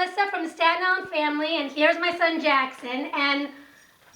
Melissa from the Staten Island family, and here's my son Jackson, and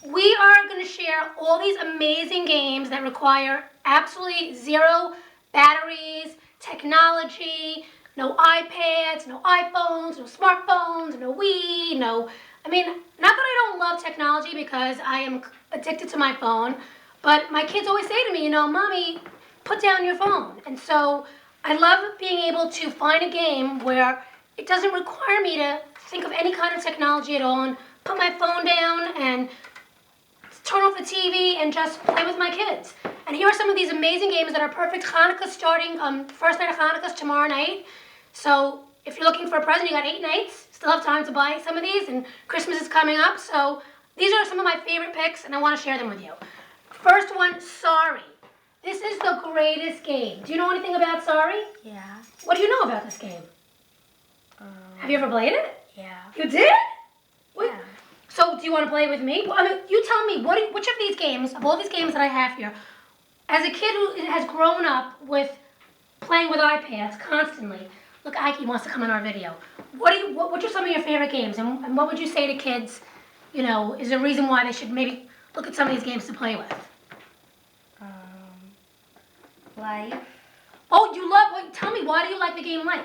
we are going to share all these amazing games that require absolutely zero batteries, technology, no iPads, no iPhones, no smartphones, no Wii, not that I don't love technology because I am addicted to my phone, but my kids always say to me, Mommy, put down your phone. And so I love being able to find a game where it doesn't require me to think of any kind of technology at all and put my phone down and turn off the TV and just play with my kids. And here are some of these amazing games that are perfect. Hanukkah starting, first night of Hanukkah is tomorrow night. So if you're looking for a present, you got 8 nights. Still have time to buy some of these, and Christmas is coming up. So these are some of my favorite picks, and I want to share them with you. First one, Sorry. This is the greatest game. Do you know anything about Sorry? Yeah. What do you know about this game? Have you ever played it? Yeah. You did? Yeah. So do you want to play with me? Well, you tell me, which of these games, of all these games that I have here, as a kid who has grown up with playing with iPads constantly, look, Ike wants to come in our video. What are some of your favorite games, and what would you say to kids, is there a reason why they should maybe look at some of these games to play with? Life. Oh, tell me, why do you like the game Life?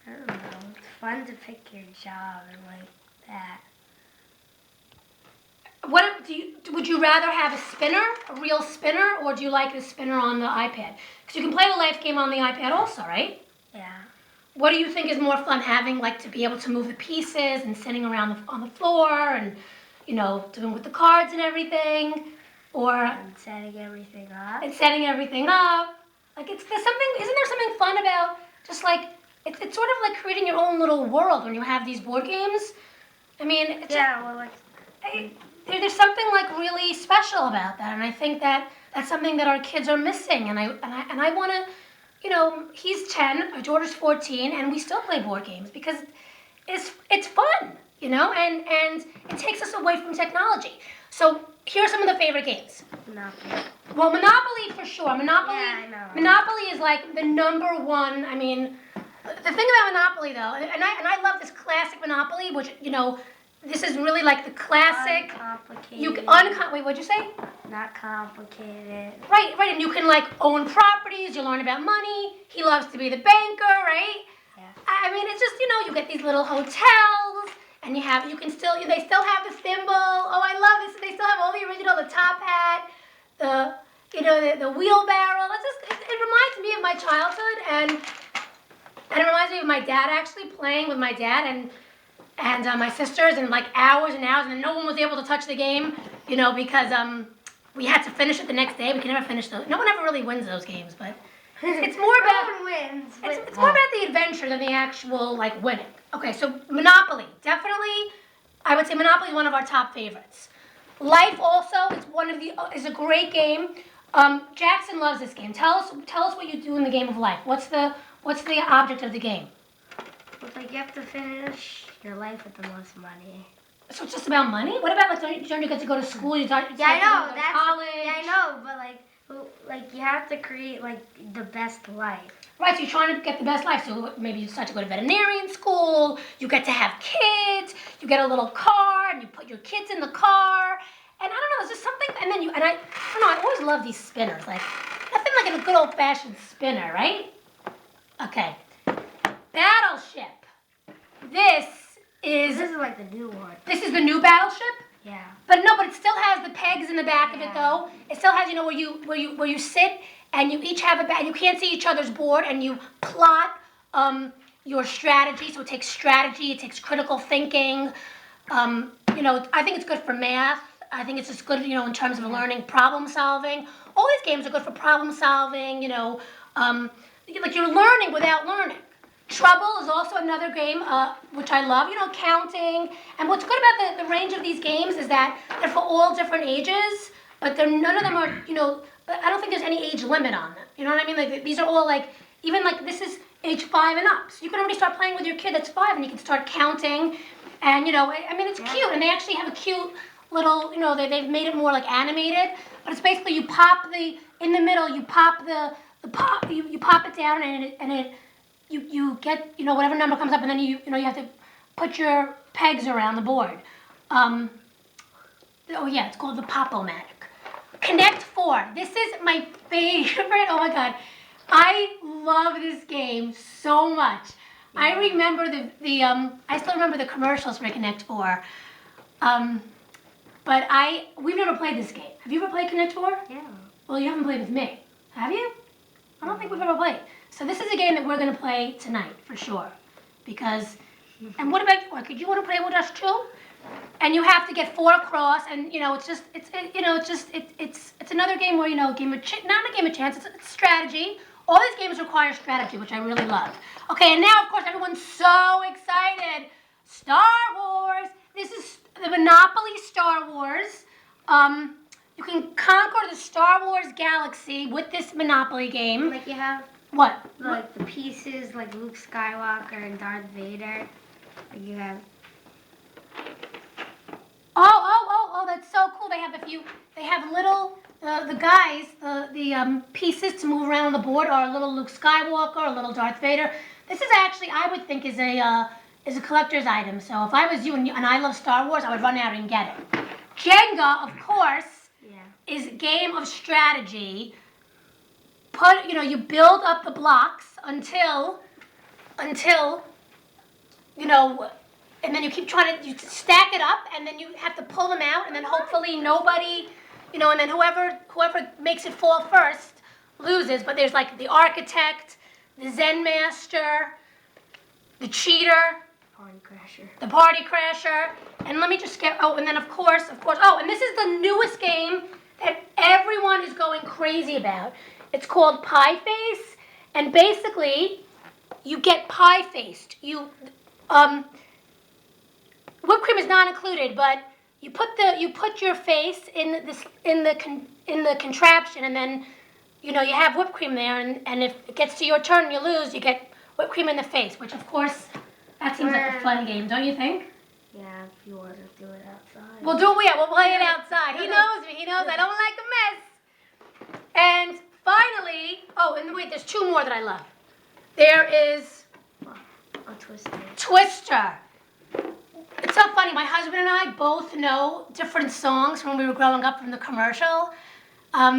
I don't know. It's fun to pick your job and like that. Would you rather have a spinner, a real spinner, or do you like the spinner on the iPad? Because you can play the Life game on the iPad also, right? Yeah. What do you think is more fun, having to be able to move the pieces and sitting around on the floor and doing with the cards and everything, or And setting everything up. Isn't there something fun about just it's sort of like creating your own little world when you have these board games? There's something really special about that, and I think that's something that our kids are missing, and I want to, he's 10, our daughter's 14, and we still play board games because it's fun, and it takes us away from technology. So here are some of the favorite games. Monopoly. Well, Monopoly for sure. Monopoly. Yeah, I know. Monopoly is the number one. The thing about Monopoly though, and I love this classic Monopoly, which this is really the classic. Uncomplicated. Wait, what'd you say? Not complicated. Right, and you can own properties. You learn about money. He loves to be the banker, right? Yeah. It's just you get these little hotels, and they still have the thimble. Oh, I love this. They still have all the original, the top hat, the wheelbarrow. It reminds me of my childhood, and it reminds me of my dad actually playing with my dad and my sisters, and hours and hours, and no one was able to touch the game, because we had to finish it the next day. We can never finish those. No one ever really wins those games, but it's more about No one wins. it's more about the adventure than the actual winning. Okay, so Monopoly, definitely, I would say Monopoly is one of our top favorites. Life also is a great game. Jackson loves this game. Tell us what you do in the game of Life. What's the object of the game? Well, you have to finish your life with the most money. So it's just about money? What about don't you get to go to school? Yeah, I know. College. Yeah, I know. But you have to create the best life. Right, so you're trying to get the best life. So maybe you start to go to veterinarian school. You get to have kids. You get a little car, and you put your kids in the car. And I don't know, it's just something. And then I don't know. I always love these spinners. Nothing like a good old fashioned spinner, right? Okay. Battleship. This is the new one. This is the new Battleship? Yeah. But it still has the pegs in the back of it though. It still has, where you sit and you each have a bag. You can't see each other's board, and you plot your strategy. So it takes strategy, it takes critical thinking. I think it's good for math. I think it's just good, in terms of learning problem solving. All these games are good for problem solving, you're learning without learning. Trouble is also another game, which I love, counting. And what's good about the range of these games is that they're for all different ages, but none of them are, I don't think there's any age limit on them. You know what I mean? These are all even this is age 5 and up. So you can already start playing with your kid that's 5, and you can start counting. And, it's cute. And they actually have a cute little, they've made it more animated. But it's basically you pop in the middle, you pop you pop it down, and you get, whatever number comes up, and then you have to put your pegs around the board. Oh yeah, it's called the Pop-O-Matic. Connect 4. This is my favorite. Oh my God. I love this game so much. I remember I still remember the commercials for Connect 4. But we've never played this game. Have you ever played Connect 4? Yeah. Well, you haven't played with me. Have you? I don't think we've ever played. So this is a game that we're going to play tonight for sure. Because, and what about you? Could you want to play with us too? And you have to get 4 across, and it's another game where not a game of chance. It's strategy. All these games require strategy, which I really love. Okay, and now of course everyone's so excited. Star Wars. This is the Monopoly Star Wars. You can conquer the Star Wars galaxy with this Monopoly game. Like you have What? like the pieces like Luke Skywalker and Darth Vader. Like you have. Oh, that's so cool. They have little, the guys, the pieces to move around on the board are a little Luke Skywalker, a little Darth Vader. This is actually, I would think, is a collector's item. So if I was you and I love Star Wars, I would run out and get it. Jenga, of course, is a game of strategy. You build up the blocks until, and then you keep you stack it up, and then you have to pull them out, and then hopefully nobody, and then whoever makes it fall first loses. But there's like the architect, the Zen master, the cheater, the party crasher, and let me just and then of course, and this is the newest game that everyone is going crazy about. It's called PieFace, and basically, you get pie-faced. Whipped cream is not included, but you put your face in the contraption, and then you have whipped cream there, and if it gets to your turn and you lose, you get whipped cream in the face, which of course that seems like a fun game, don't you think? Yeah, if you want to do it outside. We'll play it outside. He knows me. He knows I don't like a mess. And finally, and wait, there's 2 more that I love. There is a Twister. Twister. It's so funny. My husband and I both know different songs from when we were growing up from the commercial.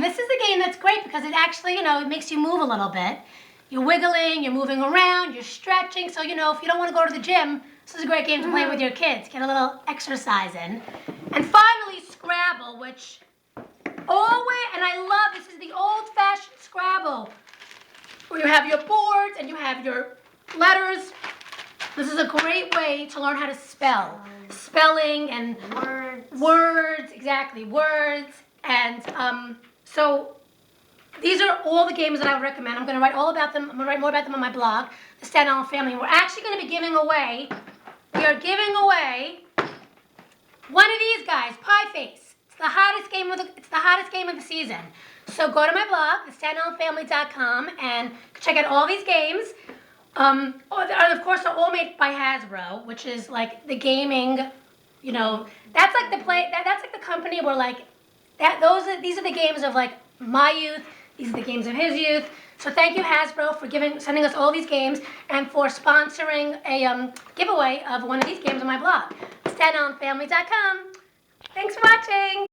This is a game that's great because it actually, it makes you move a little bit. You're wiggling, you're moving around, you're stretching. So, if you don't want to go to the gym, this is a great game to play with your kids. Get a little exercise in. And finally, Scrabble, which and I love, this is the old-fashioned Scrabble, where you have your boards and you have your letters. This is a great way to learn how to spell. Spelling and words, exactly, words. And so these are all the games that I would recommend. I'm going to write all about them. I'm going to write more about them on my blog, The Staten Island Family. And we're actually going to be giving away one of these guys, PieFace. It's the hottest game of the season. So go to my blog, thestatenislandfamily.com, and check out all these games. Of course, they're all made by Hasbro, which is like the gaming. That's like that's like the company where these are the games of like my youth. These are the games of his youth. So thank you, Hasbro, for sending us all these games and for sponsoring a giveaway of one of these games on my blog, thestatenislandfamily.com. Thanks for watching.